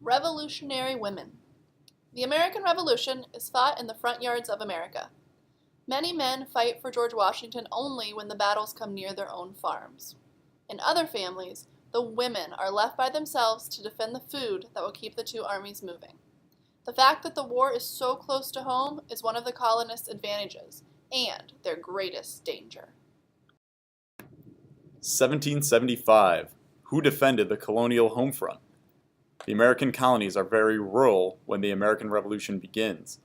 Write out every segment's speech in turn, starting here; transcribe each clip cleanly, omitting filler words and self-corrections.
Revolutionary women. The American Revolution is fought in the front yards of America. Many men fight for George Washington only when the battles come near their own farms. In other families, the women are left by themselves to defend the food that will keep the two armies moving. The fact that the war is so close to home is one of the colonists' advantages and their greatest danger. 1775. Who defended the colonial home front? The American colonies are very rural when the American Revolution begins.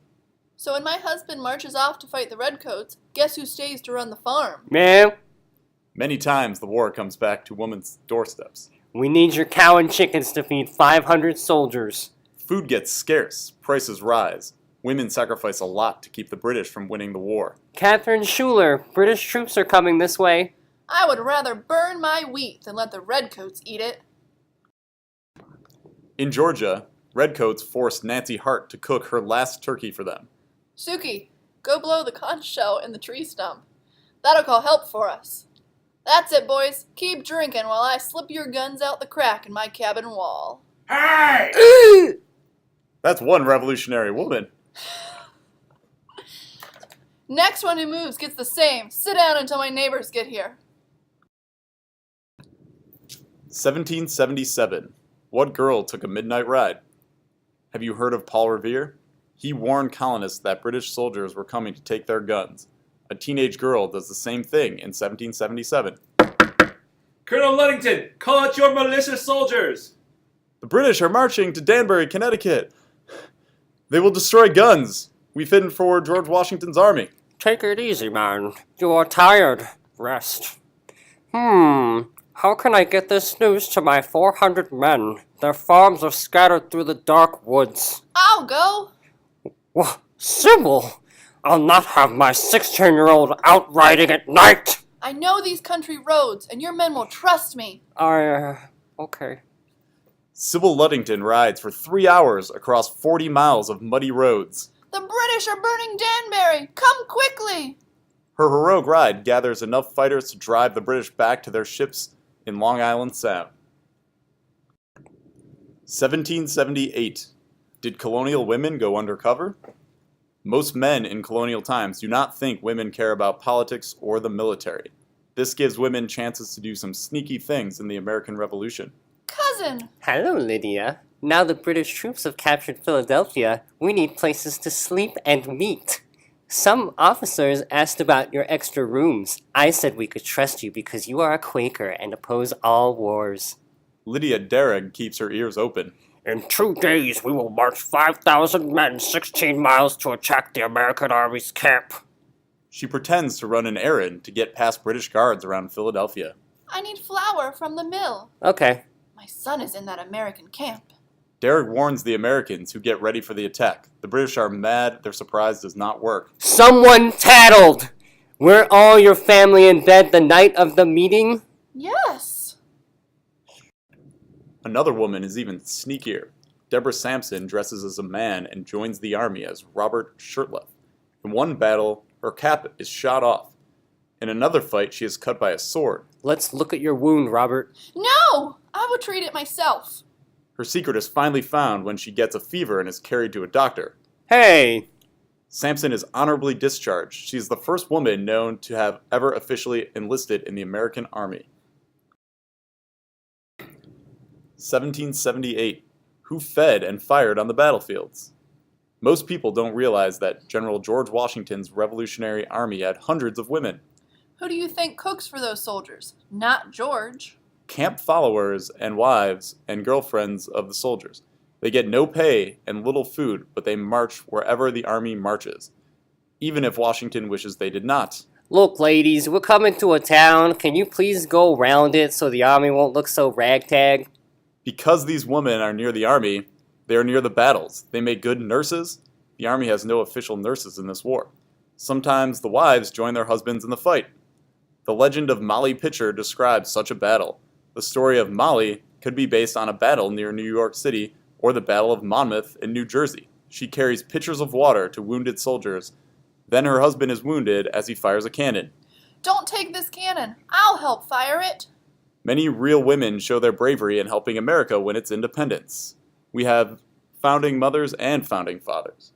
So when my husband marches off to fight the redcoats, guess who stays to run the farm? Ma'am, Many times the war comes back to women's doorsteps. we need your cow and chickens to feed 500 soldiers. Food gets scarce, prices rise. Women sacrifice a lot to keep the British from winning the war. Catherine Schuler, British troops are coming this way. I would rather burn my wheat than let the redcoats eat it. In Georgia, redcoats forced Nancy Hart to cook her last turkey for them. Suki, go blow the conch shell in the tree stump. That'll call help for us. That's it, boys. Keep drinking while I slip your guns out the crack in my cabin wall. Hey! That's one revolutionary woman. Next one who moves gets the same. Sit down until my neighbors get here. 1777. What girl took a midnight ride? Have you heard of Paul Revere? He warned colonists that British soldiers were coming to take their guns. A teenage girl does the same thing in 1777. Colonel Ludington, call out your militia soldiers! The British are marching to Danbury, Connecticut. They will destroy guns. We've hidden for George Washington's army. Take it easy, man. You are tired. Rest. How can I get this news to my 400 men? Their farms are scattered through the dark woods. I'll go. What? Sybil! I'll not have my 16-year-old out riding at night! I know these country roads, and your men will trust me. Okay. Sybil Ludington rides for 3 hours across 40 miles of muddy roads. The British are burning Danbury. Come quickly. Her heroic ride gathers enough fighters to drive the British back to their ships in Long Island Sound. 1778. Did colonial women go undercover? Most men in colonial times do not think women care about politics or the military. This gives women chances to do some sneaky things in the American Revolution. Cousin. Hello, Lydia. Now the British troops have captured Philadelphia, we need places to sleep and meet. Some officers asked about your extra rooms. I said we could trust you because you are a Quaker and oppose all wars. Lydia Darragh keeps her ears open. In 2 days, we will march 5,000 men 16 miles to attack the American Army's camp. She pretends to run an errand to get past British guards around Philadelphia. I need flour from the mill. Okay. My son is in that American camp. Darragh warns the Americans who get ready for the attack. The British are mad their surprise does not work. Someone tattled! Were all your family in bed the night of the meeting? Yes. Another woman is even sneakier. Deborah Sampson dresses as a man and joins the army as Robert Shirtliff. In one battle, her cap is shot off. In another fight, she is cut by a sword. Let's look at your wound, Robert. No! I will treat it myself. Her secret is finally found when she gets a fever and is carried to a doctor. Hey! Sampson is honorably discharged. She is the first woman known to have ever officially enlisted in the American Army. 1778. Who fed and fired on the battlefields? Most people don't realize that General George Washington's Revolutionary Army had hundreds of women. Who do you think cooks for those soldiers? Not George. Camp followers and wives and girlfriends of the soldiers. They get no pay and little food, but they march wherever the army marches, even if Washington wishes they did not. Look, ladies, we're coming to a town. Can you please go around it so the army won't look so ragtag? Because these women are near the army, they are near the battles. They make good nurses. The army has no official nurses in this war. Sometimes the wives join their husbands in the fight. The legend of Molly Pitcher describes such a battle. The story of Molly could be based on a battle near New York City or the Battle of Monmouth in New Jersey. She carries pitchers of water to wounded soldiers. Then her husband is wounded as he fires a cannon. Don't take this cannon. I'll help fire it. Many real women show their bravery in helping America win its independence. We have founding mothers and founding fathers.